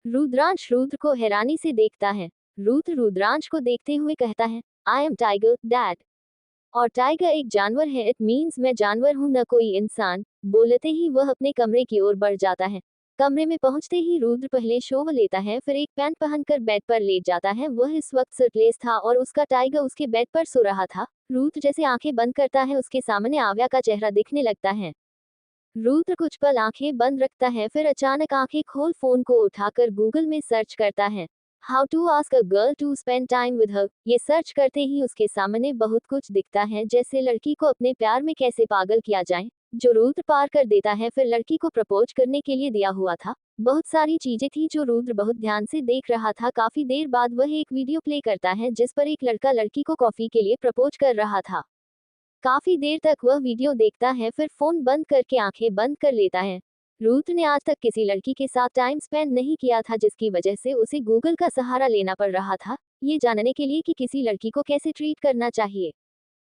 रुद्रांश रुद्र को हैरानी से देखता है। रुद्र रुद्रांश को देखते हुए कहता है, आई एम टाइगर डैड। और टाइगर एक जानवर है, इट मीन्स मैं जानवर हूं न कोई इंसान। बोलते ही वह अपने कमरे की ओर बढ़ जाता है। कमरे में पहुंचते ही रुद्र पहले शोव लेता है, फिर एक पैंट पहनकर बेड पर लेट जाता है। वह इस वक्त सर्कलेस था और उसका टाइगर उसके बेड पर सो रहा था। रुद्र जैसे आंखें बंद करता है, उसके सामने आव्या का चेहरा दिखने लगता है। रुद्र कुछ पल आंखें बंद रखता है, फिर अचानक आंखें खोल फोन को उठाकर गूगल में सर्च करता है। How to ask a girl to spend time with her. ये सर्च करते ही उसके सामने बहुत कुछ दिखता है, जैसे लड़की को अपने प्यार में कैसे पागल किया जाए, जो रुद्र पार कर देता है फिर लड़की को प्रपोज करने के लिए दिया हुआ था। बहुत सारी चीजें थी जो रुद्र बहुत ध्यान से देख रहा था। काफी देर बाद वह एक वीडियो प्ले करता है जिस पर एक लड़का लड़की को कॉफी के लिए प्रपोज कर रहा था। काफी देर तक वह वीडियो देखता है, फिर फोन बंद करके आंखें बंद कर लेता है। रुद्र ने आज तक किसी लड़की के साथ टाइम स्पेंड नहीं किया था, जिसकी वजह से उसे गूगल का सहारा लेना पड़ रहा था, ये जानने के लिए कि किसी लड़की को कैसे ट्रीट करना चाहिए।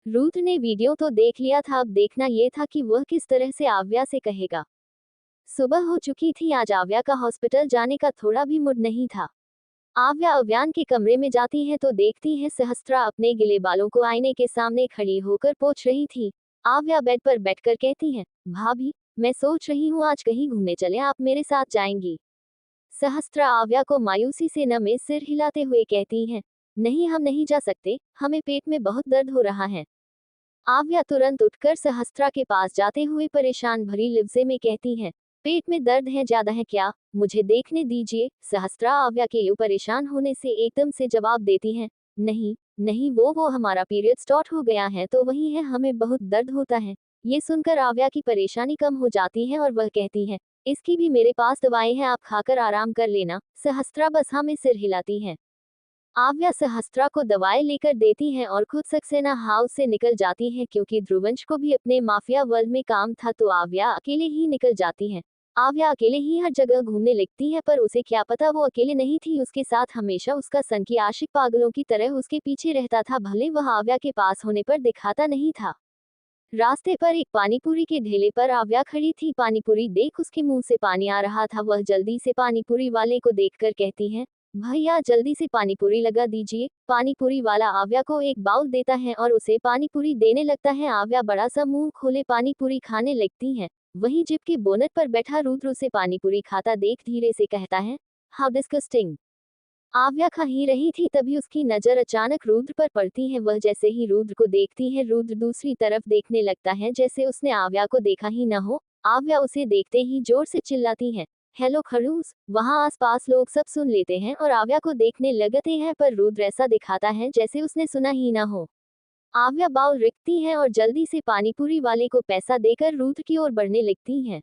रुद्र ने वीडियो तो देख लिया था, अब देखना यह था कि वह किस तरह से आव्या से कहेगा। सुबह हो चुकी थी, आज आव्या का हॉस्पिटल जाने का थोड़ा भी मूड नहीं था। आव्या अव्यान के कमरे में जाती है तो देखती है सहस्त्रा अपने गिले बालों को आईने के सामने खड़ी होकर पोंछ रही थी। आव्या बेड पर बैठकर कहती है, भाभी मैं सोच रही हूँ आज कहीं घूमने चले, आप मेरे साथ जाएंगी। सहस्त्रा आव्या को मायूसी से न में सिर हिलाते हुए कहती है, नहीं हम नहीं जा सकते, हमें पेट में बहुत दर्द हो रहा है। आव्या तुरंत उठकर सहस्त्रा के पास जाते हुए परेशान भरी लफ्जे में कहती है, पेट में दर्द है, ज्यादा है क्या, मुझे देखने दीजिए। सहस्त्रा आव्या के यूं परेशान होने से एकदम से जवाब देती है, नहीं नहीं वो हमारा पीरियड स्टार्ट हो गया है तो वही है, हमें बहुत दर्द होता है। ये सुनकर आव्या की परेशानी कम हो जाती है और वह कहती है, इसकी भी मेरे पास दवाएं हैं, आप खाकर आराम कर लेना। सहस्त्रा बस हमें सिर हिलाती है। आव्या सहस्त्रा को दवाएं लेकर देती है और खुद सक्सेना हाउस से निकल जाती है, क्योंकि ध्रुवंश को भी अपने माफिया वर्ल्ड में काम था तो आव्या अकेले ही निकल जाती है। आव्या अकेले ही हर जगह घूमने लगती है, पर उसे क्या पता वो अकेले नहीं थी, उसके साथ हमेशा उसका सन की आशिक पागलों की तरह उसके पीछे रहता था, भले वह आव्या के पास होने पर दिखाता नहीं था। रास्ते पर एक पानीपुरी के ढेले पर आव्या खड़ी थी। पानीपुरी देख उसके मुंह से पानी आ रहा था। वह जल्दी से पानीपुरी वाले को देखकर कहती है, भैया जल्दी से पानीपुरी लगा दीजिए। पानीपुरी वाला आव्या को एक बाउल देता है और उसे पानीपुरी देने लगता है। आव्या बड़ा सा मुंह खोले पानीपुरी खाने लगती है। वहीं जीप के बोनट पर बैठा रुद्र उसे पानीपुरी खाता देख धीरे से कहता है, हाउ डिस्गस्टिंग। आव्या खा ही रही थी, तभी उसकी नजर अचानक रुद्र पर पड़ती है। वह जैसे ही रुद्र को देखती है, रुद्र दूसरी तरफ देखने लगता है जैसे उसने आव्या को देखा ही न हो। आव्या उसे देखते ही जोर से चिल्लाती है, हेलो खड़ूस। वहां आसपास लोग सब सुन लेते हैं और आव्या को देखने लगते हैं, पर रुद्र ऐसा दिखाता है जैसे उसने सुना ही न हो। आव्या बाउल रखती है और जल्दी से पानीपुरी वाले को पैसा देकर रुद्र की ओर बढ़ने लगती है।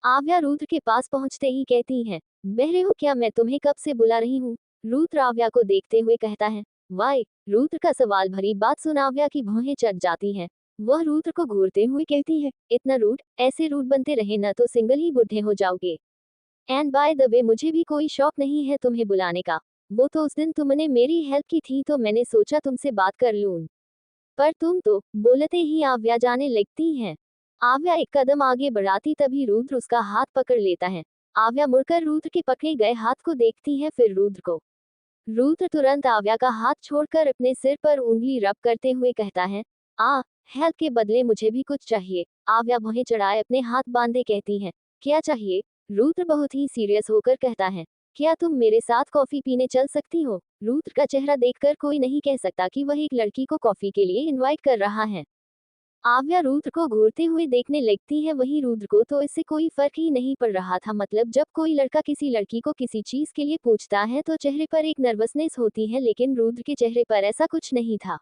आव्या रुद्र के पास पहुंचते ही कहती है, बहरे हो क्या, मैं तुम्हें कब से बुला रही हूँ। रुद्र आव्या को देखते हुए कहता है, वाई। रुद्र का सवाल भरी बात सुन आव्या की भौहें चढ़ जाती हैं। वह रुद्र को घूरते हुए कहती है, इतना रूड, ऐसे रूड बनते रहे न तो सिंगल ही बुढ़े हो जाओगे। एंड बाय द वे मुझे भी कोई शौक नहीं है तुम्हें बुलाने का, वो तो उस दिन तुमने मेरी हेल्प की थी तो मैंने सोचा तुमसे बात कर लूं, पर तुम तो। बोलते ही आव्या जाने लगती है। आव्या एक कदम आगे बढ़ाती तभी रुद्र उसका हाथ पकड़ लेता है। आव्या मुड़कर रुद्र के पकड़े गए हाथ को देखती है, फिर रुद्र को। रुद्र तुरंत आव्या का हाथ छोड़कर अपने सिर पर उंगली रब करते हुए कहता है, हेल्प के बदले मुझे भी कुछ चाहिए। आव्या भौहें चढ़ाए अपने हाथ बांधे कहती है, क्या चाहिए। रुद्र बहुत ही सीरियस होकर कहता है, क्या तुम मेरे साथ कॉफी पीने चल सकती हो। रुद्र का चेहरा देखकर कोई नहीं कह सकता कि वह एक लड़की को कॉफी के लिए इनवाइट कर रहा है। आव्या रुद्र को घूरते हुए देखने लगती है, वहीं रुद्र को तो इससे कोई फर्क ही नहीं पड़ रहा था। मतलब जब कोई लड़का किसी लड़की को किसी चीज के लिए पूछता है तो चेहरे पर एक नर्वसनेस होती है, लेकिन रुद्र के चेहरे पर ऐसा कुछ नहीं था।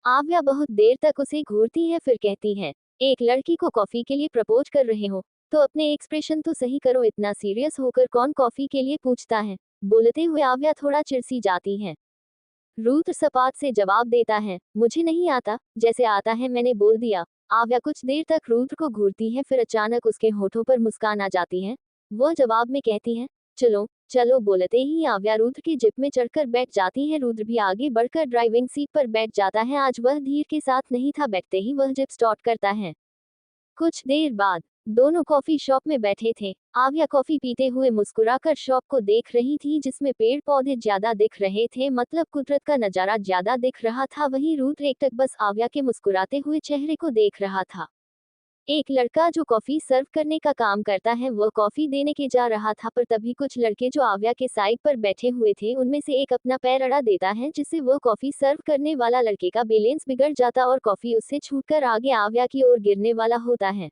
आव्या बहुत देर तक उसे घूरती है, फिर कहती है, एक लड़की को कॉफी के लिए प्रपोज कर रहे हो तो अपने एक्सप्रेशन तो सही करो, इतना सीरियस होकर कौन कॉफी के लिए पूछता है। बोलते हुए आव्या थोड़ा चिढ़ जाती है। रुद्र सपाट से जवाब देता है, मुझे नहीं आता, जैसे आता है मैंने बोल दिया। आव्या कुछ देर तक रुद्र को घूरती है, फिर अचानक उसके होठों पर मुस्कान आ जाती है। वह जवाब में कहती है, चलो चलो। बोलते ही आव्या रुद्र की जिप में चढ़कर बैठ जाती है। रुद्र भी आगे बढ़कर ड्राइविंग सीट पर बैठ जाता है। आज वह धीर के साथ नहीं था, बैठते ही वह जिप स्टार्ट करता है। कुछ देर बाद दोनों कॉफी शॉप में बैठे थे। आव्या कॉफी पीते हुए मुस्कुराकर शॉप को देख रही थी, जिसमें पेड़ पौधे ज्यादा दिख रहे थे, मतलब कुदरत का नजारा ज्यादा दिख रहा था। वहीं रुद्र एकटक बस आव्या के मुस्कुराते हुए चेहरे को देख रहा था। एक लड़का जो कॉफी सर्व करने का काम करता है, वह कॉफी देने के जा रहा था, पर तभी कुछ लड़के जो आव्या के साइड पर बैठे हुए थे, उनमें से एक अपना पैर अड़ा देता है, जिससे वह कॉफी सर्व करने वाला लड़के का बैलेंस बिगड़ जाता और कॉफी उससे छूटकर आगे आव्या की ओर गिरने वाला होता है।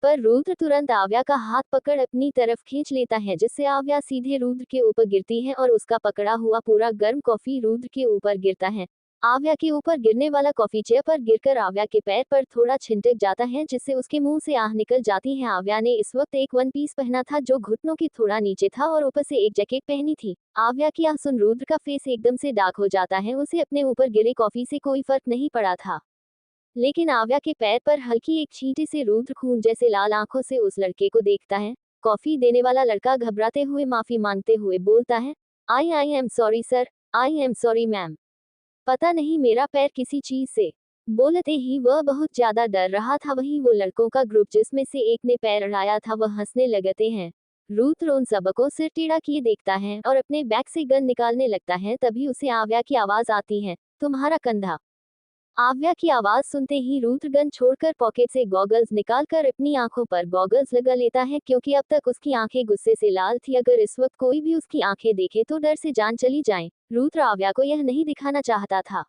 पर रुद्र तुरंत आव्या का हाथ पकड़ अपनी तरफ खींच लेता है, जिससे आव्या सीधे रुद्र के ऊपर गिरती है और उसका पकड़ा हुआ पूरा गर्म कॉफी रुद्र के ऊपर गिरता है। आव्या के ऊपर गिरने वाला कॉफी चेयर पर गिरकर आव्या के पैर पर थोड़ा छिंटक जाता है, जिससे उसके मुंह से आह निकल जाती है। आव्या ने इस वक्त एक वन पीस पहना था जो घुटनों के थोड़ा नीचे था और ऊपर से एक जैकेट पहनी थी। आव्या की आह सुन रुद्र का फेस एकदम से डार्क हो जाता है। उसे अपने ऊपर गिरे कॉफी से कोई फर्क नहीं पड़ा था, लेकिन आव्या के पैर पर हल्की एक छींटे से रुद्र खून जैसे लाल आंखों से उस लड़के को देखता है। कॉफी देने वाला लड़का घबराते हुए माफी मांगते हुए बोलता है, I am sorry sir, I am sorry ma'am, पता नहीं मेरा पैर किसी चीज से। बोलते ही वह बहुत ज्यादा डर रहा था। वहीं वो लड़कों का ग्रुप जिसमें से एक ने पैर अड़ाया था, वह हंसने लगते हैं। रुद्र उन सबको सिर टेढ़ा किए देखता है और अपने बैग से गन निकालने लगता है। तभी उसे आव्या की आवाज आती है, तुम्हारा कंधा। आव्या की आवाज सुनते ही रुद्र गन छोड़कर पॉकेट से गॉगल्स निकालकर अपनी आंखों पर गॉगल्स लगा लेता है, क्योंकि अब तक उसकी आंखें गुस्से से लाल थी। अगर इस वक्त कोई भी उसकी आंखें देखे तो डर से जान चली जाए। रुद्र आव्या को यह नहीं दिखाना चाहता था।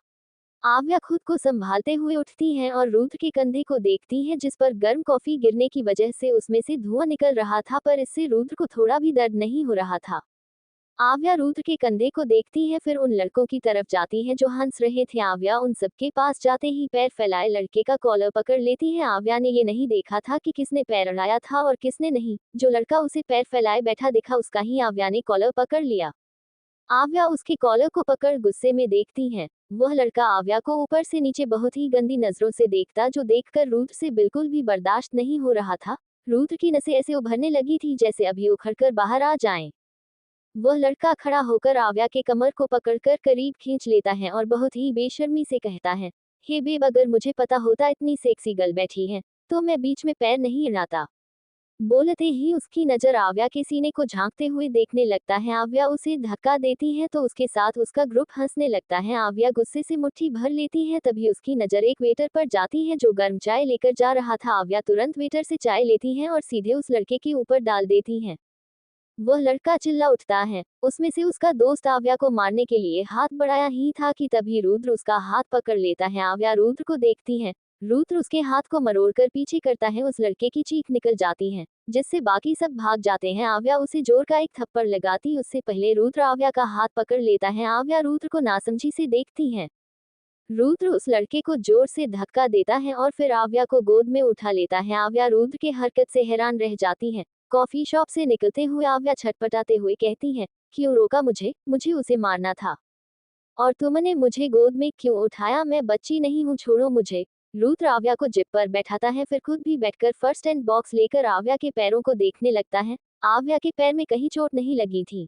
आव्या खुद को संभालते हुए उठती है और रुद्र के कंधे को देखती है, जिस पर गर्म कॉफी गिरने की वजह से उसमें से धुआं निकल रहा था, पर इससे रुद्र को थोड़ा भी दर्द नहीं हो रहा था। आव्या रुद्र के कंधे को देखती है, फिर उन लड़कों की तरफ जाती है जो हंस रहे थे। आव्या उन सबके पास जाते ही पैर फैलाए लड़के का कॉलर पकड़ लेती है। आव्या ने ये नहीं देखा था कि किसने पैर अड़ाया था और किसने नहीं। जो लड़का उसे पैर फैलाए बैठा दिखा, उसका ही आव्या ने कॉलर पकड़ लिया। आव्या उसके कॉलर को पकड़ गुस्से में देखती है। वह लड़का आव्या को ऊपर से नीचे बहुत ही गंदी नजरों से देखता, जो देखकर रुद्र से बिल्कुल भी बर्दाश्त नहीं हो रहा था। रुद्र की नसें ऐसे उभरने लगी थी जैसे अभी उखड़कर बाहर आ जाएं। वह लड़का खड़ा होकर आव्या के कमर को पकड़कर करीब खींच लेता है और बहुत ही बेशर्मी से कहता है, हे बेब, अगर मुझे पता होता इतनी सेक्सी गर्ल बैठी है तो मैं बीच में पैर नहीं अड़ाता। बोलते ही उसकी नजर आव्या के सीने को झांकते हुए देखने लगता है। आव्या उसे धक्का देती है तो उसके साथ उसका ग्रुप हंसने लगता है। आव्या गुस्से से मुट्ठी भर लेती है। तभी उसकी नजर एक वेटर पर जाती है जो गर्म चाय लेकर जा रहा था। आव्या तुरंत वेटर से चाय लेती है और सीधे उस लड़के के ऊपर डाल देती है। वह लड़का चिल्ला उठता है। उसमें से उसका दोस्त आव्या को मारने के लिए हाथ बढ़ाया ही था कि तभी रुद्र उसका हाथ पकड़ लेता है। आव्या रुद्र को देखती है। रुद्र उसके हाथ को मरोड़कर पीछे करता है। उस लड़के की चीख निकल जाती है, जिससे बाकी सब भाग जाते हैं। आव्या उसे जोर का एक थप्पड़ लगाती उससे पहले रुद्र आव्या का हाथ पकड़ लेता है। आव्या रुद्र को नासमझी से देखती है। रुद्र उस लड़के को जोर से धक्का देता है और फिर आव्या को गोद में उठा लेता है। आव्या रुद्र के हरकत से हैरान रह जाती है। कॉफी शॉप से निकलते हुए आव्या छटपटाते हुए कहती है, क्यों रोका मुझे? मुझे उसे मारना था। और तुमने मुझे गोद में क्यों उठाया? मैं बच्ची नहीं हूँ, छोड़ो मुझे। रुद्र आव्या को जिप पर बैठाता है, फिर खुद भी बैठकर फर्स्ट एड बॉक्स लेकर आव्या के पैरों को देखने लगता है। आव्या के पैर में कहीं चोट नहीं लगी थी,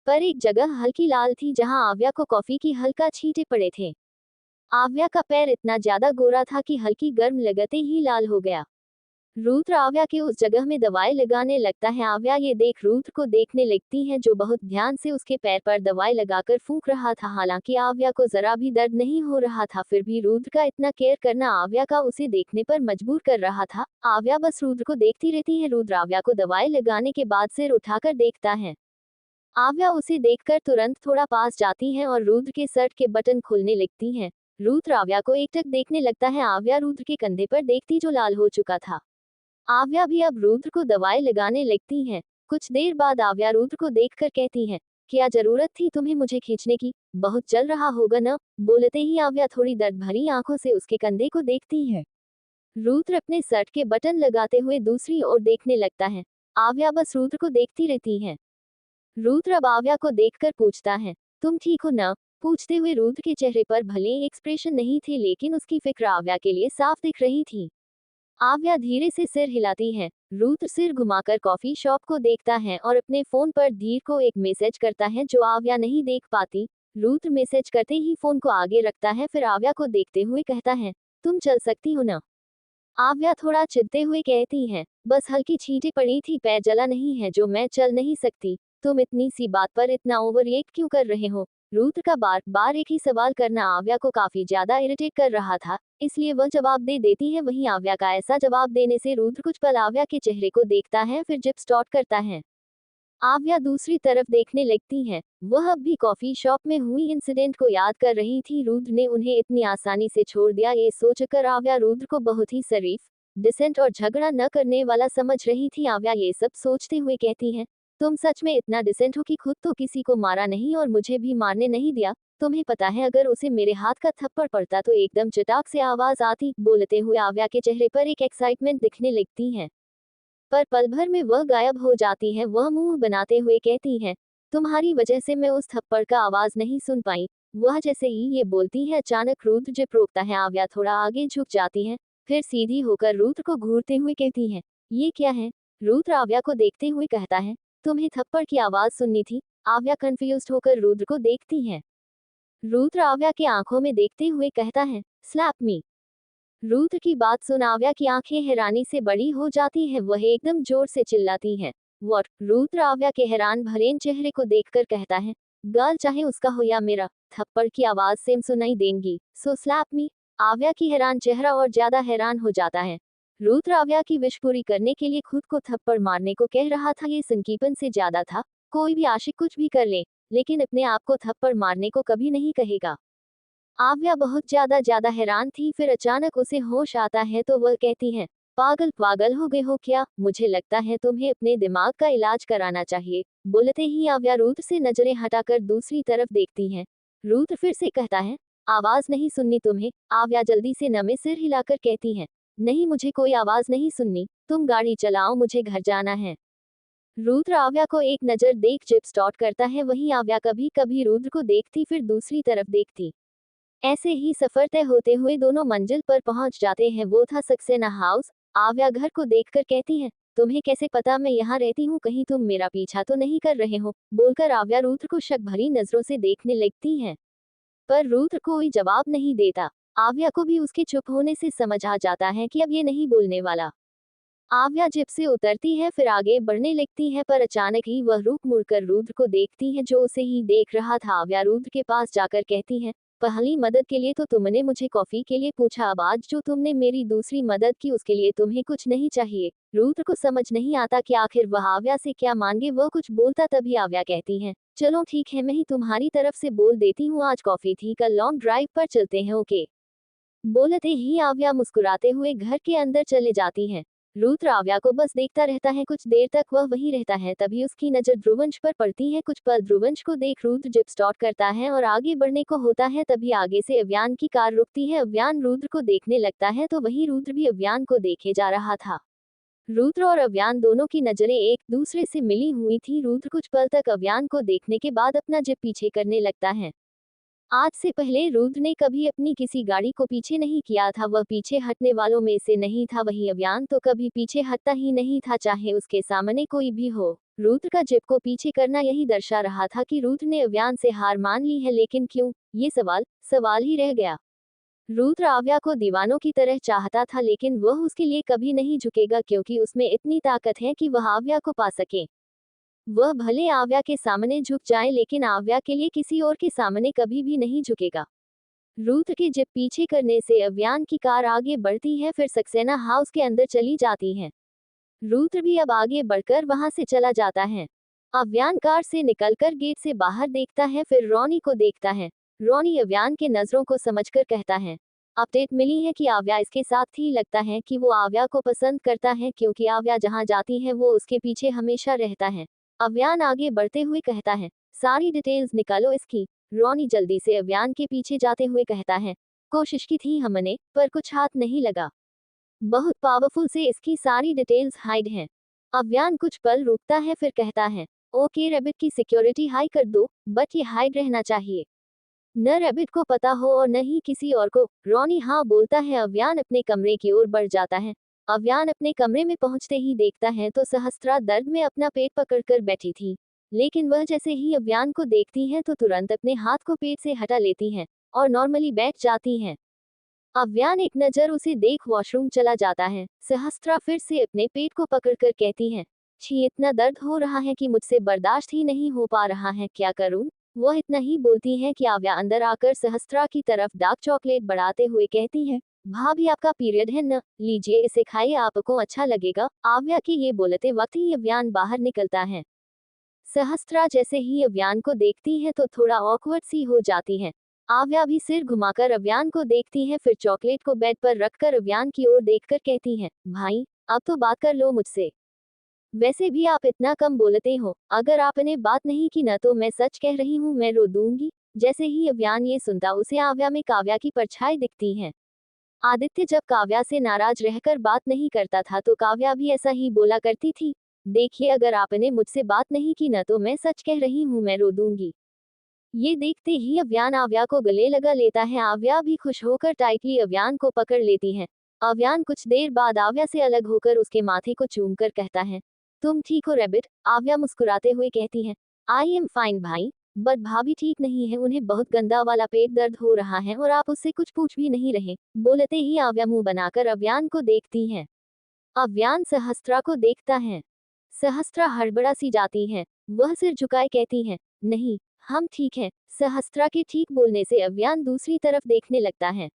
पर एक जगह हल्की लाल थी जहां आव्या को कॉफी की हल्का छींटे पड़े थे। आव्या का पैर इतना ज्यादा गोरा था कि हल्की गर्म लगते ही लाल हो गया। रुद्र आव्या के उस जगह में दवाई लगाने लगता है। आव्या ये देख रुद्र को देखने लगती है, जो बहुत ध्यान से उसके पैर पर दवाई लगाकर फूंक रहा था। हालांकि आव्या को जरा भी दर्द नहीं हो रहा था, फिर भी रुद्र का इतना केयर करना आव्या का उसे देखने पर मजबूर कर रहा था। आव्या बस रुद्र को देखती रहती है। रुद्र आव्या को दवाई लगाने के बाद सिर उठाकर देखता है। आव्या उसे देखकर तुरंत थोड़ा पास जाती है और रुद्र के शर्ट के बटन खोलने लगती है। रुद्र आव्या को एकटक देखने लगता है। आव्या रुद्र के कंधे पर देखती जो लाल हो चुका था। आव्या भी अब रुद्र को दवाई लगाने लगती है। कुछ देर बाद आव्या रुद्र को देखकर कहती है, क्या जरूरत थी तुम्हें मुझे खींचने की? बहुत चल रहा होगा न? बोलते ही आव्या थोड़ी दर्द भरी आंखों से उसके कंधे को देखती है। रुद्र अपने शर्ट के बटन लगाते हुए दूसरी ओर देखने लगता है। आव्या बस रुद्र को देखती रहती है। रुद्र अब आव्या को देखकर पूछता है, तुम ठीक हो न? पूछते हुए रुद्र के चेहरे पर भले एक्सप्रेशन नहीं थे, लेकिन उसकी फिक्र आव्या के लिए साफ दिख रही थी। आव्या धीरे से सिर हिलाती है। रुद्र सिर घुमाकर कॉफी शॉप को देखता है और अपने फोन पर धीर को एक मैसेज करता है जो आव्या नहीं देख पाती। रुद्र मैसेज करते ही फोन को आगे रखता है, फिर आव्या को देखते हुए कहता है, तुम चल सकती हो न? आव्या थोड़ा चिढ़ते हुए कहती है, बस हल्की छींटे पड़ी थी, पैर जला नहीं है जो मैं चल नहीं सकती। तुम इतनी सी बात पर इतना ओवर रिएक्ट क्यों कर रहे हो? रुद्र का बार बार एक ही सवाल करना आव्या को काफी ज्यादा इरिटेट कर रहा था, इसलिए वह जवाब दे देती है। वहीं आव्या का ऐसा जवाब देने से रुद्र कुछ पल आव्या के चेहरे को देखता है, फिर जिप स्टार्ट करता है। आव्या दूसरी तरफ देखने लगती है। वह अब भी कॉफी शॉप में हुई इंसिडेंट को याद कर रही थी। रुद्र ने उन्हें इतनी आसानी से छोड़ दिया, ये सोचकर आव्या रुद्र को बहुत ही शरीफ, डिसेंट और झगड़ा न करने वाला समझ रही थी। आव्या ये सब सोचते हुए कहती है, तुम सच में इतना डिसेंट हो कि खुद तो किसी को मारा नहीं और मुझे भी मारने नहीं दिया। तुम्हें पता है अगर उसे मेरे हाथ का थप्पड़ पड़ता तो एकदम चटाक से आवाज आती। बोलते हुए आव्या के चेहरे पर एक एक्साइटमेंट दिखने लगती है, पर पल भर में वह गायब हो जाती है। वह मुंह बनाते हुए कहती है, तुम्हारी वजह से मैं उस थप्पड़ का आवाज नहीं सुन पाई। वह जैसे ही ये बोलती है अचानक रुद्र जिप रोकता है। आव्या थोड़ा आगे झुक जाती है, फिर सीधी होकर रुद्र को घूरते हुए कहती है, ये क्या है? रुद्र आव्या को देखते हुए कहता है, तुम्हें थप्पड़ की आवाज सुननी थी? आव्या कंफ्यूज्ड होकर रुद्र को देखती है। रुद्र आव्या के आंखों में देखते हुए कहता है, स्लैप मी। रुद्र की बात सुन आव्या की आंखें हैरानी से बड़ी हो जाती है। वह एकदम जोर से चिल्लाती है, व्हाट? रुद्र आव्या के हैरान भरे चेहरे को देखकर कहता है, गर्ल चाहे उसका हो या मेरा, थप्पड़ की आवाज सेम सुनाई देंगी, सो स्लैप मी। आव्या की हैरान चेहरा और ज्यादा हैरान हो जाता है। रुद्र आव्या की विश पूरी करने के लिए खुद को थप्पड़ मारने को कह रहा था, ये संकीपन से ज्यादा था। कोई भी आशिक कुछ भी कर ले, लेकिन अपने आप को थप्पड़ मारने को कभी नहीं कहेगा। आव्या बहुत ज्यादा हैरान थी, फिर अचानक उसे होश आता है तो वह कहती है, पागल पागल हो गए हो क्या? मुझे लगता है तुम्हें अपने दिमाग का इलाज कराना चाहिए। बोलते ही आव्या रुद्र से नजरें हटाकर दूसरी तरफ देखती है। रुद्र फिर से कहता है, आवाज नहीं सुननी तुम्हें? आव्या जल्दी से नमे सिर हिलाकर कहती है, नहीं मुझे कोई आवाज नहीं सुननी, तुम गाड़ी चलाओ, मुझे घर जाना है। रुद्र आव्या को एक नजर देख जिप स्टार्ट करता है। वहीं आव्या कभी कभी रुद्र को देखती फिर दूसरी तरफ देखती। ऐसे ही सफर तय होते हुए दोनों मंजिल पर पहुंच जाते हैं। वो था सक्सेना हाउस। आव्या घर को देखकर कहती है, तुम्हें कैसे पता मैं यहाँ रहती हूँ? कहीं तुम मेरा पीछा तो नहीं कर रहे हो? बोलकर आव्या रुद्र को शक भरी नजरों से देखने लगती है, पर रुद्र कोई जवाब नहीं देता। आव्या को भी उसके चुप होने से समझ आ जाता है कि अब ये नहीं बोलने वाला। आव्या जिप से उतरती है, फिर आगे बढ़ने लगती है, पर अचानक ही वह रुक मुड़कर रुद्र को देखती है जो उसे ही देख रहा था। आव्या रुद्र के पास जाकर कहती है, पहली मदद के लिए तो तुमने मुझे कॉफी के लिए पूछा, अब आज जो तुमने मेरी दूसरी मदद की उसके लिए तुम्हें कुछ नहीं चाहिए। रुद्र को समझ नहीं आता कि आखिर वह आव्या से क्या मांगे। वह कुछ बोलता तभी आव्या कहती है, चलो ठीक है, मैं ही तुम्हारी तरफ से बोल देती हूँ, आज कॉफी थी, कल लॉन्ग ड्राइव पर चलते हैं, ओके? बोलते ही आव्या मुस्कुराते हुए घर के अंदर चले जाती है। रुद्र आव्या को बस देखता रहता है। कुछ देर तक वह वहीं रहता है, तभी उसकी नजर ध्रुवंश पर पड़ती है। कुछ पल ध्रुवंश को देख रुद्र जिप स्टार्ट करता है और आगे बढ़ने को होता है, तभी आगे से अव्यान की कार रुकती है। अव्यान रुद्र को देखने लगता है तो वहीं रुद्र भी अव्यान को देखे जा रहा था। रुद्र और अव्यान दोनों की नजरें एक दूसरे से मिली हुई थी। रुद्र कुछ पल तक अव्यान को देखने के बाद अपना जिप पीछे करने लगता है। आज से पहले रुद्र ने कभी अपनी किसी गाड़ी को पीछे नहीं किया था। वह पीछे हटने वालों में से नहीं था। वहीं अव्यान तो कभी पीछे हटता ही नहीं था, चाहे उसके सामने कोई भी हो। रुद्र का जिप को पीछे करना यही दर्शा रहा था कि रुद्र ने अव्यान से हार मान ली है, लेकिन क्यों? ये सवाल ही रह गया। रुद्र आव्या को दीवानों की तरह चाहता था, लेकिन वह उसके लिए कभी नहीं झुकेगा, क्योंकि उसमें इतनी ताकत है कि वह आव्या को पा सके। वह भले आव्या के सामने झुक जाए, लेकिन आव्या के लिए किसी और के सामने कभी भी नहीं झुकेगा। रुद्र के जिप पीछे करने से अव्यान की कार आगे बढ़ती है, फिर सक्सेना हाउस के अंदर चली जाती है। रुद्र भी अब आगे बढ़कर वहां से चला जाता है। अव्यान कार से निकलकर गेट से बाहर देखता है, फिर रोनी को देखता है। रोनी अव्यान के नजरों को समझकर कहता है, अपडेट मिली है कि आव्या इसके साथ थी। लगता है कि वो आव्या को पसंद करता है, क्योंकि आव्या जहां जाती है वो उसके पीछे हमेशा रहता है। अव्यान आगे बढ़ते हुए कहता है, सारी डिटेल्स निकालो इसकी। रोनी जल्दी से अव्यान के पीछे जाते हुए कहता है, कोशिश की थी हमने, पर कुछ हाथ नहीं लगा। बहुत पावरफुल से इसकी सारी डिटेल्स हाइड हैं। अव्यान कुछ पल रुकता है, फिर कहता है, ओके रैबिट की सिक्योरिटी हाई कर दो, बट ये हाइड रहना चाहिए। न रैबिट को पता हो और न ही किसी और को। रोनी हाँ बोलता है। अव्यान अपने कमरे की ओर बढ़ जाता है। अव्यान अपने कमरे में पहुंचते ही देखता है तो सहस्त्रा दर्द में अपना पेट पकड़कर बैठी थी, लेकिन वह जैसे ही अव्यान को देखती है तो तुरंत अपने हाथ को पेट से हटा लेती है और नॉर्मली बैठ जाती है। अव्यान एक नजर उसे देख वॉशरूम चला जाता है। सहस्त्रा फिर से अपने पेट को पकड़कर कहती है, छी, इतना दर्द हो रहा है कि मुझसे बर्दाश्त ही नहीं हो पा रहा है, क्या करूं? वह इतना ही बोलती है कि आव्या अंदर आकर सहस्त्रा की तरफ डार्क चॉकलेट बढ़ाते हुए कहती है, भाभी आपका पीरियड है न, लीजिए इसे खाइए, आपको अच्छा लगेगा। आव्या के ये बोलते वक्त ही अव्यान बाहर निकलता है। सहस्त्रा जैसे ही अव्यान को देखती है तो थोड़ा ऑकवर्ड सी हो जाती है। आव्या भी सिर घुमाकर अव्यान को देखती है, फिर चॉकलेट को बेड पर रखकर अव्यान की ओर देखकर कहती है, भाई अब तो बात कर लो मुझसे। वैसे भी आप इतना कम बोलते हो, अगर आपने बात नहीं की ना तो मैं सच कह रही हूँ, मैं रो दूंगी। जैसे ही अव्यान ये सुनता उसे आव्या में काव्या की परछाई दिखती है। आदित्य जब काव्या से नाराज रहकर बात नहीं करता था तो काव्या भी ऐसा ही बोला करती थी, देखिए अगर आपने मुझसे बात नहीं की ना तो मैं सच कह रही हूँ, मैं रो दूंगी। ये देखते ही अव्यान आव्या को गले लगा लेता है। आव्या भी खुश होकर टाइटली अव्यान को पकड़ लेती है। अव्यान कुछ देर बाद आव्या से अलग होकर उसके माथे को चूमकर कहता है, तुम ठीक हो रैबिट? आव्या मुस्कुराते हुए कहती है, आई एम फाइन भाई, बट भाभी ठीक नहीं है, उन्हें बहुत गंदा वाला पेट दर्द हो रहा है और आप उससे कुछ पूछ भी नहीं रहे। बोलते ही आव्या मुंह बनाकर अव्यान को देखती है। अव्यान सहस्त्रा को देखता है। सहस्त्रा हड़बड़ा सी जाती है। वह सिर झुकाए कहती है, नहीं, हम ठीक हैं। सहस्त्रा के ठीक बोलने से अव्यान दूसरी तरफ देखने लगता है।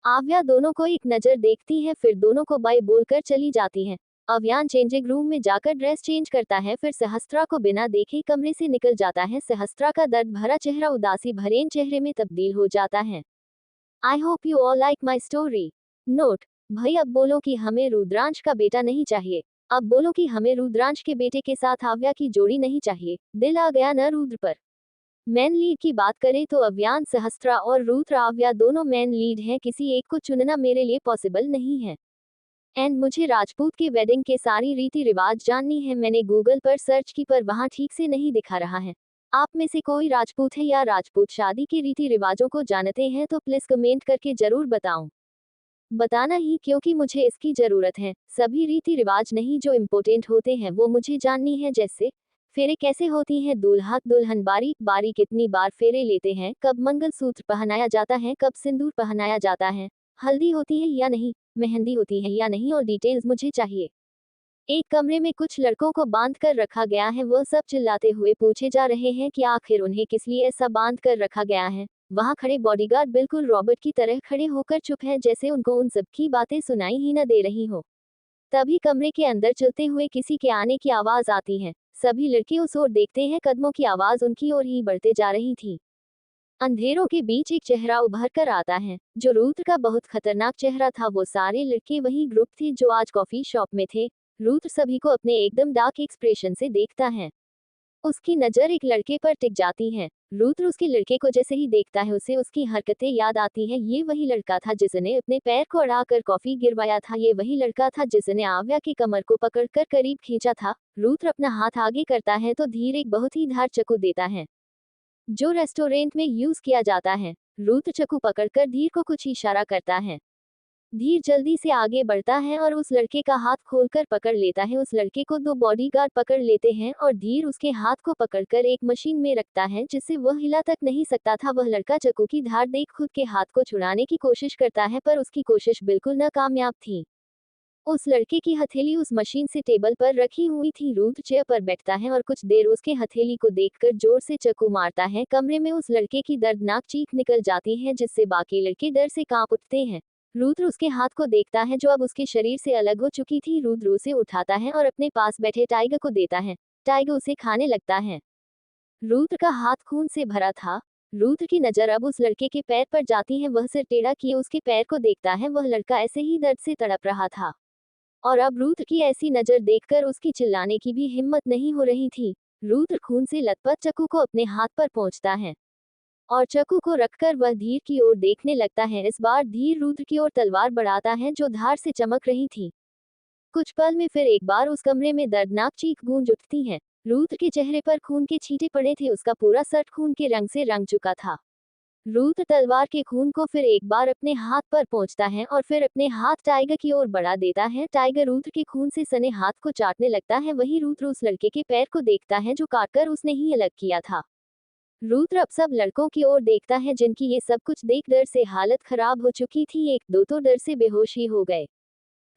आव्या दोनों को एक नजर देखती है, फिर दोनों को बाय बोलकर चली जाती है। अव्यान चेंजिंग रूम में जाकर ड्रेस चेंज करता है, फिर सहस्त्रा को बिना देखे कमरे से निकल जाता है। सहस्त्रा का दर्द भरा चेहरा उदासी भरे चेहरे में तब्दील हो जाता है। I hope you all like my story. Note, भाई अब बोलो कि हमें रुद्रांश का बेटा नहीं चाहिए। अब बोलो कि हमें रुद्रांश के बेटे के साथ आव्या की जोड़ी नहीं चाहिए। दिल आ गया न रुद्र पर। मैन लीड की बात करें तो अव्यान, सहस्त्रा और रुद्र आव्या दोनों मैन लीड हैं, किसी एक को चुनना मेरे लिए पॉसिबल नहीं है। एंड मुझे राजपूत की वेडिंग के सारी रीति रिवाज जाननी है। मैंने गूगल पर सर्च की पर वहाँ ठीक से नहीं दिखा रहा है। आप में से कोई राजपूत है या राजपूत शादी के रीति रिवाजों को जानते हैं तो प्लीज कमेंट करके जरूर बताओ। बताना ही, क्योंकि मुझे इसकी जरूरत है। सभी रीति रिवाज नहीं, जो इम्पोर्टेंट होते हैं वो मुझे जाननी है, जैसे फेरे कैसे होती हैं, दूल्हा दुल्हन बारी बारी कितनी बार फेरे लेते हैं, कब मंगलसूत्र पहनाया जाता है, कब सिंदूर पहनाया जाता है, हल्दी होती है या नहीं, मेहंदी होती है या नहीं, और डिटेल्स मुझे चाहिए। एक कमरे में कुछ लड़कों को बांध कर रखा गया है। वह सब चिल्लाते हुए पूछे जा रहे हैं कि आखिर उन्हें किस लिए ऐसा बांध कर रखा गया है। वहां खड़े बॉडीगार्ड बिल्कुल रॉबर्ट की तरह खड़े होकर चुप है, जैसे उनको उन सब की बातें सुनाई ही न दे रही हो। तभी कमरे के अंदर चलते हुए किसी के आने की आवाज आती है। सभी लड़के उस ओर देखते हैं, कदमों की आवाज उनकी ओर ही बढ़ते जा रही थी। अंधेरों के बीच एक चेहरा उभर कर आता है, जो रुद्र का बहुत खतरनाक चेहरा था। वो सारे लड़के वही ग्रुप थे जो आज कॉफी शॉप में थे। रुद्र सभी को अपने एकदम डार्क एक्सप्रेशन से देखता है। उसकी नजर एक लड़के पर टिक जाती है। रुद्र उसके लड़के को जैसे ही देखता है उसे उसकी हरकतें याद आती है। ये वही लड़का था जिसने अपने पैर को अड़ाकर कॉफी गिरवाया था। ये वही लड़का था जिसने आव्या की कमर को पकड़कर करीब खींचा था। रुद्र अपना हाथ आगे करता है तो धीर एक बहुत ही धार चाकू देता है, जो रेस्टोरेंट में यूज किया जाता है। रुद्र चाकू पकड़कर धीर को कुछ इशारा करता है। धीर जल्दी से आगे बढ़ता है और उस लड़के का हाथ खोलकर पकड़ लेता है। उस लड़के को दो बॉडीगार्ड पकड़ लेते हैं और धीर उसके हाथ को पकड़कर एक मशीन में रखता है, जिससे वह हिला तक नहीं सकता था। वह लड़का चाकू की धार देख खुद के हाथ को छुड़ाने की कोशिश करता है, पर उसकी कोशिश बिल्कुल नाकामयाब थी। उस लड़के की हथेली उस मशीन से टेबल पर रखी हुई थी। रुद्र चेयर पर बैठता है और कुछ देर उसके हथेली को देखकर जोर से चाकू मारता है। कमरे में उस लड़के की दर्दनाक चीख निकल जाती है, जिससे बाकी लड़के डर से कांप उठते हैं। रुद्र उसके हाथ को देखता है, जो अब उसके शरीर से अलग हो चुकी थी। रुद्र उसे उठाता है और अपने पास बैठे टाइगर को देता है। टाइगर उसे खाने लगता है। रुद्र का हाथ खून से भरा था। रुद्र की नजर अब उस लड़के के पैर पर जाती है। वह सिर टेढ़ा किए उसके पैर को देखता है। वह लड़का ऐसे ही दर्द से तड़प रहा था और अब रुद्र की ऐसी नजर देखकर उसकी चिल्लाने की भी हिम्मत नहीं हो रही थी। रुद्र खून से लथपथ चाकू को अपने हाथ पर पहुंचता है और चाकू को रखकर वह धीर की ओर देखने लगता है। इस बार धीर रुद्र की ओर तलवार बढ़ाता है, जो धार से चमक रही थी। कुछ पल में फिर एक बार उस कमरे में दर्दनाक चीख गूंज उठती है। रुद्र के चेहरे पर खून के छींटे पड़े थे। उसका पूरा शर्ट खून के रंग से रंग चुका था। रुद्र तलवार के खून को फिर एक बार अपने हाथ पर पहुंचता है और फिर अपने हाथ टाइगर की ओर बढ़ा देता है। टाइगर रुद्र के खून से सने हाथ को चाटने लगता है। वहीं रुद्र उस लड़के के पैर को देखता है, जो काटकर उसने ही अलग किया था। रुद्र अब सब लड़कों की ओर देखता है जिनकी ये सब कुछ देख डर से हालत खराब हो चुकी थी, एक दो तो डर से बेहोश ही हो गए।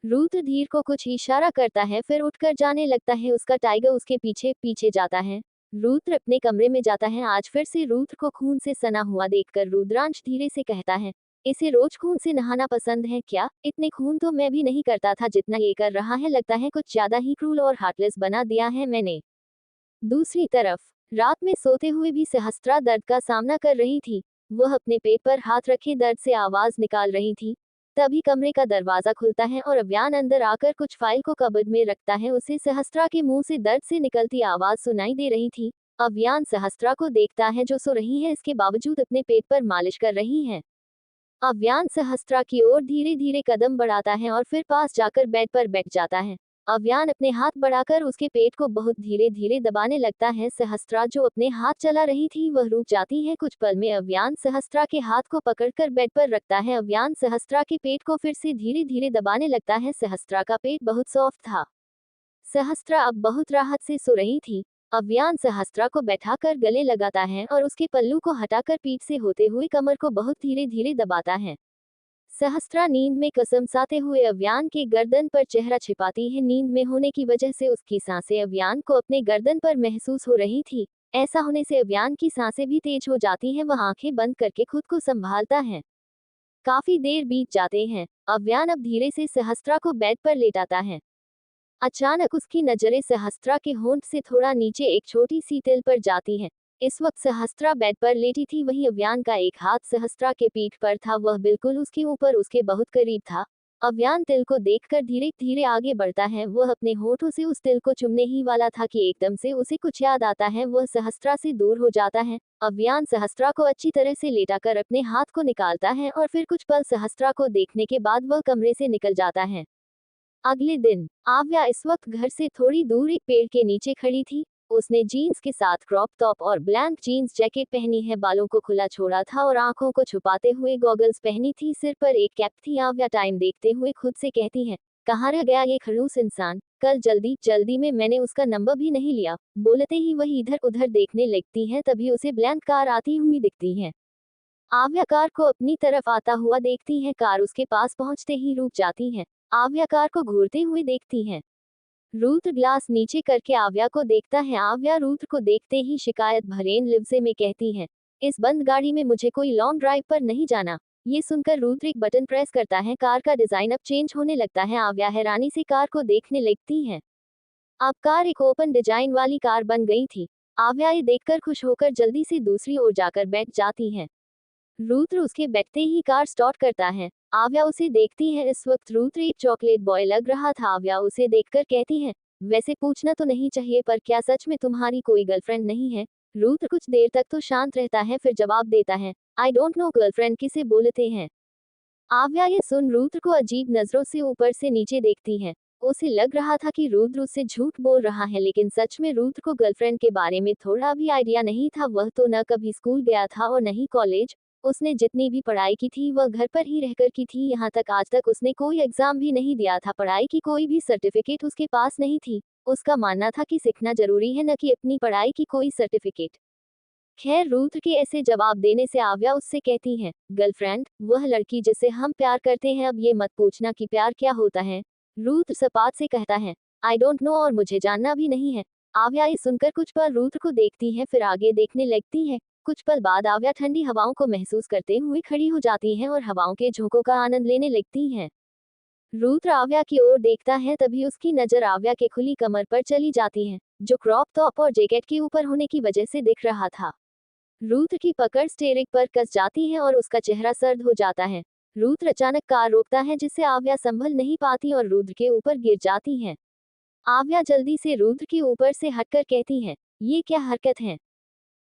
रुद्र धीर को कुछ इशारा करता है फिर उठकर जाने लगता है, उसका टाइगर उसके पीछे पीछे जाता है। रुद्र अपने कमरे में जाता है। आज फिर से रुद्र को खून से सना हुआ देखकर रुद्रांश धीरे से कहता है, इसे रोज खून से नहाना पसंद है क्या? इतने खून तो मैं भी नहीं करता था जितना ये कर रहा है, लगता है कुछ ज्यादा ही क्रूल और हार्टलेस बना दिया है मैंने। दूसरी तरफ रात में सोते हुए भी सहस्त्रा दर्द का सामना कर रही थी। वह अपने पेट पर हाथ रखे दर्द से आवाज निकाल रही थी। तभी कमरे का दरवाजा खुलता है और अव्यान अंदर आकर कुछ फाइल को कबर्ड में रखता है। उसे सहस्त्रा के मुंह से दर्द से निकलती आवाज सुनाई दे रही थी। अव्यान सहस्त्रा को देखता है जो सो रही है, इसके बावजूद अपने पेट पर मालिश कर रही है। अव्यान सहस्त्रा की ओर धीरे धीरे कदम बढ़ाता है और फिर पास जाकर बेड पर बैठ जाता है। अव्यान अपने हाथ बढ़ाकर उसके पेट को बहुत धीरे धीरे दबाने लगता है। सहस्त्रा जो अपने हाथ चला रही थी वह रुक जाती है। कुछ पल में अव्यान सहस्त्रा के हाथ को पकड़कर बेड पर रखता है। अव्यान सहस्त्रा के पेट को फिर से धीरे धीरे दबाने लगता है। सहस्त्रा का पेट बहुत सॉफ्ट था। सहस्त्रा अब बहुत राहत से सो रही थी। अव्यान सहस्त्रा को बैठाकर गले लगाता है और उसके पल्लू को हटाकर पीठ से होते हुए कमर को बहुत धीरे धीरे दबाता है। सहस्त्रा नींद में कसमसाते हुए अव्यान के गर्दन पर चेहरा छिपाती है। नींद में होने की वजह से उसकी सांसें अव्यान को अपने गर्दन पर महसूस हो रही थी। ऐसा होने से अव्यान की सांसें भी तेज हो जाती हैं। वह आंखें बंद करके खुद को संभालता है। काफी देर बीत जाते हैं। अव्यान अब धीरे से सहस्त्रा को बेड पर लेटाता है। अचानक उसकी नजरें सहस्त्रा के होंठ से थोड़ा नीचे एक छोटी सी तिल पर जाती हैं। इस वक्त सहस्त्रा बेड पर लेटी थी, वहीं अव्यान का एक हाथ सहस्त्रा के पीठ पर था। वह बिल्कुल उसके ऊपर उसके बहुत करीब था। अव्यान तिल को देखकर धीरे धीरे आगे बढ़ता है। वह अपने होठों से उस तिल को चुमने ही वाला था कि एकदम से उसे कुछ याद आता है। वह सहस्त्रा से दूर हो जाता है। अव्यान सहस्त्रा को अच्छी तरह से लेटाकर अपने हाथ को निकालता है और फिर कुछ पल सहस्त्रा को देखने के बाद वह कमरे से निकल जाता है। अगले दिन आव्या इस वक्त घर से थोड़ी दूर एक पेड़ के नीचे खड़ी थी। उसने जीन्स के साथ क्रॉप टॉप और ब्लैक जीन्स जैकेट पहनी है, बालों को खुला छोड़ा था और आंखों को छुपाते हुए गॉगल्स पहनी थी। सिर पर एक कैप थी। आव्या टाइम देखते हुए खुद से कहती है, कहाँ रह गया ये खड़ूस इंसान? कल जल्दी जल्दी में मैंने उसका नंबर भी नहीं लिया। बोलते ही वह इधर उधर देखने लगती है। तभी उसे ब्लैक कार आती हुई दिखती है। आव्या कार को अपनी तरफ आता हुआ देखती है। कार उसके पास पहुंचते ही रुक जाती है। आव्या कार को घूरते हुए देखती है। रुद्र ग्लास नीचे करके आव्या को देखता है। आव्या रुद्र को देखते ही शिकायत भरे लफ्ज़े में कहती है, इस बंद गाड़ी में मुझे कोई लॉन्ग ड्राइव पर नहीं जाना। ये सुनकर रुद्र एक बटन प्रेस करता है। कार का डिजाइन अब चेंज होने लगता है। आव्या हैरानी से कार को देखने लगती है। अब कार एक ओपन डिजाइन वाली कार बन गई थी। आव्या ये देखकर खुश होकर जल्दी से दूसरी ओर जाकर बैठ जाती है। रुद्र उसके बैठते ही कार स्टार्ट करता है। आव्या उसे देखती है। इस वक्त रुद्र एक चॉकलेट बॉय लग रहा था। आव्या उसे देखकर कहती है, वैसे पूछना तो नहीं चाहिए पर क्या सच में तुम्हारी कोई गर्लफ्रेंड नहीं है? रुद्र कुछ देर तक तो शांत रहता है फिर जवाब देता है, आई डोंट नो गर्लफ्रेंड किसे बोलते हैं। आव्या ये सुन रुद्र को अजीब नजरों से ऊपर से नीचे देखती है। उसे लग रहा था कि रुद्र उससे झूठ बोल रहा है, लेकिन सच में रुद्र को गर्लफ्रेंड के बारे में थोड़ा भी आइडिया नहीं था। वह तो न कभी स्कूल गया था और न ही कॉलेज। उसने जितनी भी पढ़ाई की थी वह घर पर ही रहकर की थी। यहाँ तक आज तक उसने कोई एग्जाम भी नहीं दिया था। पढ़ाई की कोई भी सर्टिफिकेट उसके पास नहीं थी। उसका मानना था कि सीखना जरूरी है, न कि अपनी पढ़ाई की कोई सर्टिफिकेट। खैर रुद्र के ऐसे जवाब देने से आव्या उससे कहती है, गर्लफ्रेंड वह लड़की जिसे हम प्यार करते हैं, अब ये मत पूछना कि प्यार क्या होता है। रुद्र सपाट से कहता है, आई डोंट नो और मुझे जानना भी नहीं है। आव्या ये सुनकर कुछ पल रुद्र को देखती है फिर आगे देखने लगती है। कुछ पल बाद आव्या ठंडी हवाओं को महसूस करते हुए खड़ी हो जाती है और हवाओं के झोंकों का आनंद लेने लगती है। रुद्र आव्या की ओर देखता है। तभी उसकी नजर आव्या के खुली कमर पर चली जाती है, जो क्रॉप टॉप और जैकेट के ऊपर होने की वजह से दिख रहा था। रुद्र की पकड़ स्टीयरिंग पर कस जाती है और उसका चेहरा सर्द हो जाता है। रुद्र अचानक कार रोकता है जिससे आव्या संभल नहीं पाती और रुद्र के ऊपर गिर जाती है। आव्या जल्दी से रुद्र के ऊपर से हटकर कहती है, ये क्या हरकत है?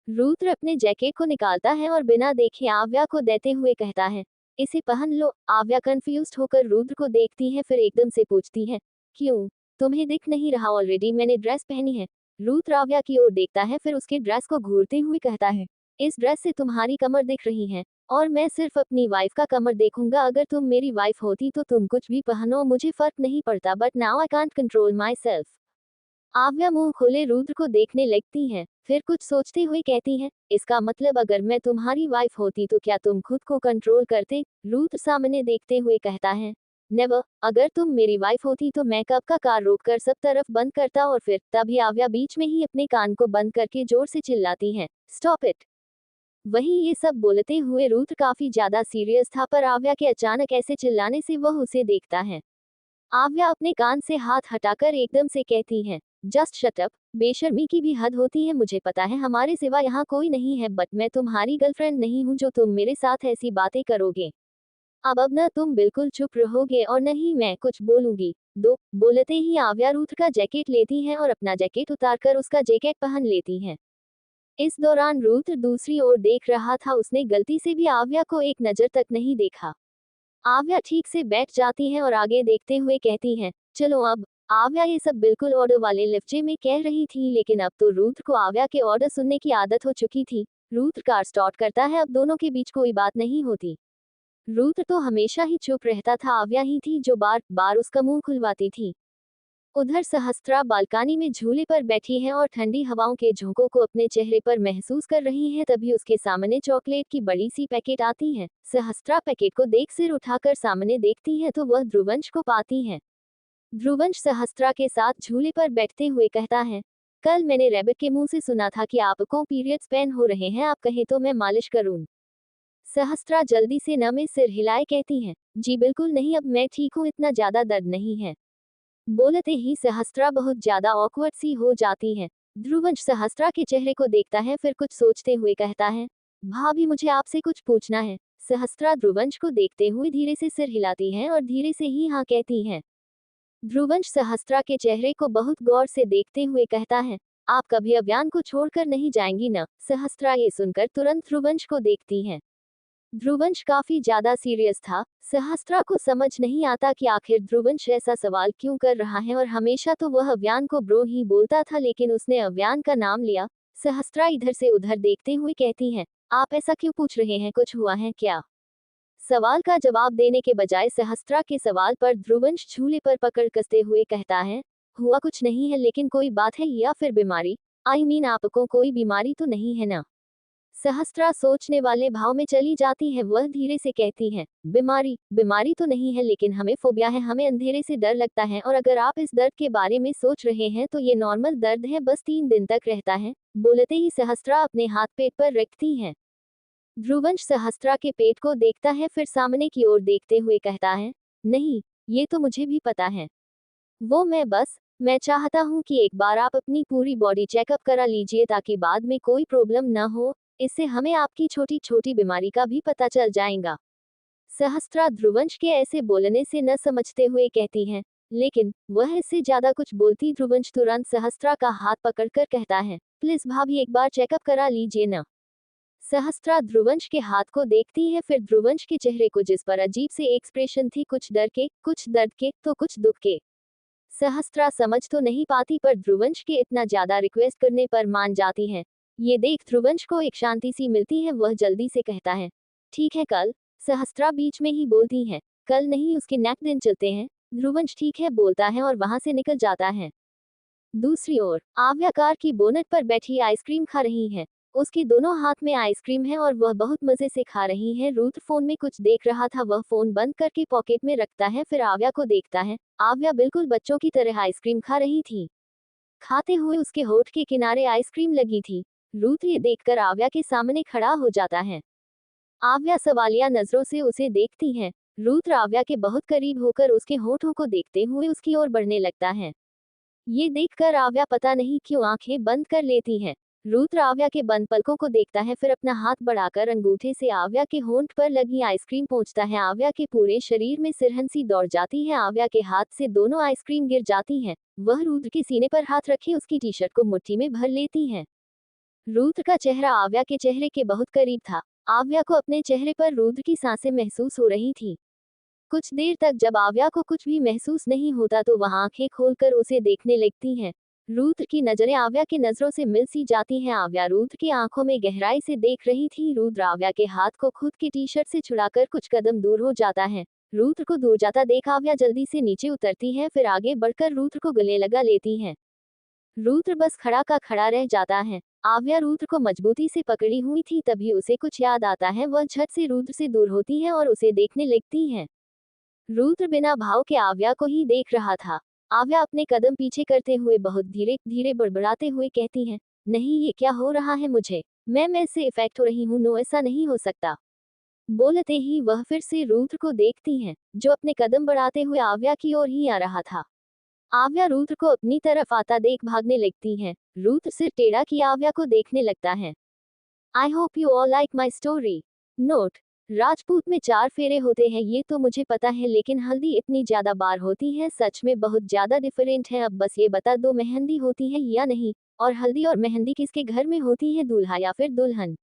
रुद्र अपने जैकेट को निकालता है और बिना देखे आव्या को देते हुए कहता है, इसे पहन लो। आव्या कंफ्यूज्ड होकर रुद्र को देखती है फिर एकदम से पूछती है, क्यों? तुम्हें दिख नहीं रहा ऑलरेडी मैंने ड्रेस पहनी है। रुद्र आव्या की ओर देखता है फिर उसके ड्रेस को घूरते हुए कहता है, इस ड्रेस से तुम्हारी कमर दिख रही है और मैं सिर्फ अपनी वाइफ का कमर देखूंगा। अगर तुम मेरी वाइफ होती तो तुम कुछ भी पहनो, मुझे फर्क नहीं पड़ता, but now I can't control my self. आव्या मुंह खोले रुद्र को देखने लगती है, फिर कुछ सोचते हुए कहती है, इसका मतलब अगर मैं तुम्हारी वाइफ होती तो क्या तुम खुद को कंट्रोल करते? रुद्र सामने देखते हुए कहता है, नेवर। अगर तुम मेरी वाइफ होती तो मैं कब का कार रोककर सब तरफ बंद करता और फिर तभी आव्या बीच में ही अपने कान को बंद करके जोर से चिल्लाती है, स्टॉप इट। वहीं ये सब बोलते हुए रुद्र काफी ज्यादा सीरियस था, पर आव्या के अचानक ऐसे चिल्लाने से वह उसे देखता है। आव्या अपने कान से हाथ हटाकर एकदम से कहती है, जस्ट शट अप। बेशर्मी की भी हद होती है, मुझे पता है हमारे सिवा यहाँ कोई नहीं है, बट मैं तुम्हारी गर्लफ्रेंड नहीं हूँ जो तुम मेरे साथ ऐसी बातें करोगे। अब न तुम बिल्कुल चुप रहोगे और न ही मैं कुछ बोलूंगी। दो बोलते ही आव्या रुद्र का जैकेट लेती है और अपना जैकेट उतारकर उसका जैकेट पहन लेती है। इस दौरान रुद्र दूसरी ओर देख रहा था, उसने गलती से भी आव्या को एक नजर तक नहीं देखा। आव्या ठीक से बैठ जाती है और आगे देखते हुए कहती है, चलो अब। आव्या ये सब बिल्कुल ऑर्डर वाले लहजे में कह रही थी, लेकिन अब तो रुद्र को आव्या के ऑर्डर सुनने की आदत हो चुकी थी। रुद्र कार स्टार्ट करता है, अब दोनों के बीच कोई बात नहीं होती। रुद्र तो हमेशा ही चुप रहता था, आव्या ही थी जो बार बार उसका मुंह खुलवाती थी। उधर सहस्त्रा बालकनी में झूले पर बैठी है और ठंडी हवाओं के झोंकों को अपने चेहरे पर महसूस कर रही है, तभी उसके सामने चॉकलेट की बड़ी सी पैकेट आती है। सहस्त्रा पैकेट को देख सिर उठाकर सामने देखती है तो वह ध्रुवंश को पाती है। ध्रुवंश सहस्त्रा के साथ झूले पर बैठते हुए कहता है, कल मैंने रैबिट के मुंह से सुना था कि आपको पीरियड्स पेन हो रहे हैं, आप कहें तो मैं मालिश करूं? सहस्त्रा जल्दी से न में सिर हिलाए कहती है, जी बिल्कुल नहीं, अब मैं ठीक हूँ, इतना ज्यादा दर्द नहीं है। बोलते ही सहस्त्रा बहुत ज्यादा ऑकवर्ड सी हो जाती है। ध्रुवंश सहस्त्रा के चेहरे को देखता है, फिर कुछ सोचते हुए कहता है, भाभी मुझे आपसे कुछ पूछना है। सहस्त्रा ध्रुवंश को देखते हुए धीरे से सिर हिलाती है और धीरे से ही हाँ कहती है। ध्रुवंश सहस्त्रा के चेहरे को बहुत गौर से देखते हुए कहता है, आप कभी अभियान को छोड़कर नहीं जाएंगी न? सहस्त्रा ये सुनकर तुरंत ध्रुवंश को देखती है। ध्रुवंश काफी ज्यादा सीरियस था। सहस्त्रा को समझ नहीं आता कि आखिर ध्रुवंश ऐसा सवाल क्यों कर रहा है, और हमेशा तो वह अव्यान को ब्रो ही बोलता था, लेकिन उसने अव्यान का नाम लिया। सहस्त्रा इधर से उधर देखते हुए कहती है, आप ऐसा क्यों पूछ रहे हैं, कुछ हुआ है क्या? सवाल का जवाब देने के बजाय सहस्त्रा के सवाल पर ध्रुवंश झूले पर पकड़ कसते हुए कहता है, हुआ कुछ नहीं है, लेकिन कोई बात है या फिर बीमारी? आई मीन आपको कोई बीमारी तो नहीं है ना? सहस्त्रा सोचने वाले भाव में चली जाती है, वह धीरे से कहती है, बीमारी बीमारी तो नहीं है, लेकिन हमें फोबिया है, हमें अंधेरे से डर लगता है, और अगर आप इस दर्द के बारे में सोच रहे हैं तो ये नॉर्मल दर्द है, बस 3 दिन तक रहता है। बोलते ही सहस्त्रा अपने हाथ पेट पर रखती है। ध्रुवंश सहस्त्रा के पेट को देखता है, फिर सामने की ओर देखते हुए कहता है, नहीं, ये तो मुझे भी पता है। वो मैं चाहता हूँ कि एक बार आप अपनी पूरी बॉडी चेकअप करा लीजिए, ताकि बाद में कोई प्रॉब्लम न हो। इससे हमें आपकी छोटी छोटी बीमारी का भी पता चल जाएगा। सहस्त्रा ध्रुवंश के ऐसे बोलने से न समझते हुए कहती है, लेकिन वह इससे ज्यादा कुछ बोलती ध्रुवंश तुरंत सहस्त्रा का हाथ पकड़कर कहता है, प्लीज भाभी एक बार चेकअप करा लीजिए न। सहस्त्रा ध्रुवंश के हाथ को देखती है, फिर ध्रुवंश के चेहरे को जिस पर अजीब से एक्सप्रेशन थी, कुछ डर के, कुछ दर्द के, तो कुछ दुख के। सहस्त्रा समझ तो नहीं पाती, पर ध्रुवंश के इतना ज्यादा रिक्वेस्ट करने पर मान जाती है। ये देख ध्रुवंश को एक शांति सी मिलती है, वह जल्दी से कहता है, ठीक है कल। सहस्त्रा बीच में ही बोलती है, कल नहीं, उसके नेक्स्ट दिन चलते हैं। ध्रुवंश ठीक है बोलता है और वहां से निकल जाता है। दूसरी ओर आव्या कार की बोनट पर बैठी आइसक्रीम खा रही है। उसके दोनों हाथ में आइसक्रीम है और वह बहुत मजे से खा रही है। रुद्र फोन में कुछ देख रहा था, वह फोन बंद करके पॉकेट में रखता है, फिर आव्या को देखता है। आव्या बिल्कुल बच्चों की तरह आइसक्रीम खा रही थी। खाते हुए उसके होठ के किनारे आइसक्रीम लगी थी। रुद्र ये देखकर आव्या के सामने खड़ा हो जाता है। आव्या सवालिया नजरों से उसे देखती है। रुद्र आव्या के बहुत करीब होकर उसके होठों को देखते हुए उसकी ओर बढ़ने लगता है। ये देखकर आव्या पता नहीं क्यों आंखें बंद कर लेती है। रुद्र आव्या के बंद पलकों को देखता है, फिर अपना हाथ बढ़ाकर अंगूठे से आव्या के होंठ पर लगी आइसक्रीम पोंछता है। आव्या के पूरे शरीर में सिरहंसी दौड़ जाती है। आव्या के हाथ से दोनों आइसक्रीम गिर जाती हैं। वह रुद्र के सीने पर हाथ रखे उसकी टी शर्ट को मुट्ठी में भर लेती है। रुद्र का चेहरा आव्या के चेहरे के बहुत करीब था। आव्या को अपने चेहरे पर रुद्र की सांसें महसूस हो रही थी। कुछ देर तक जब आव्या को कुछ भी महसूस नहीं होता तो वह आंखें खोलकर उसे देखने लगती हैं। रुद्र की नजरें आव्या की नजरों से मिल सी जाती हैं। आव्या रुद्र की आंखों में गहराई से देख रही थी। रुद्र आव्या के हाथ को खुद की टी शर्ट से छुड़ाकर कुछ कदम दूर हो जाता है। रुद्र को दूर जाता देख आव्या जल्दी से नीचे उतरती है, फिर आगे बढ़कर रुद्र को गले लगा लेती है। रुद्र बस खड़ा का खड़ा रह जाता है। आव्या रुद्र को मजबूती से पकड़ी हुई थी, तभी उसे कुछ याद आता है। वह झट से रुद्र से दूर होती है और उसे देखने लगती है। रुद्र बिना भाव के आव्या को ही देख रहा था। आव्या अपने कदम पीछे करते हुए बहुत धीरे धीरे बड़बड़ाते हुए कहती है, नहीं, ये क्या हो रहा है मुझे? मैं इससे इफेक्ट हो रही हूँ। नो, ऐसा नहीं हो सकता। बोलते ही वह फिर से रुद्र को देखती है, जो अपने कदम बढ़ाते हुए आव्या की ओर ही आ रहा था। आव्या रुद्र को अपनी तरफ आता देख भागने लगती है। रुद्र सिर टेढ़ा किए आव्या को देखने लगता है। I hope you all like my story. Note: Rajput में 4 फेरे होते हैं, ये तो मुझे पता है, लेकिन हल्दी इतनी ज्यादा बार होती है, सच में बहुत ज्यादा डिफरेंट है। अब बस ये बता दो, मेहंदी होती है या नहीं? और हल्दी और मेहंदी किसके घर में होती है, दूल्हा या फिर दुल्हन?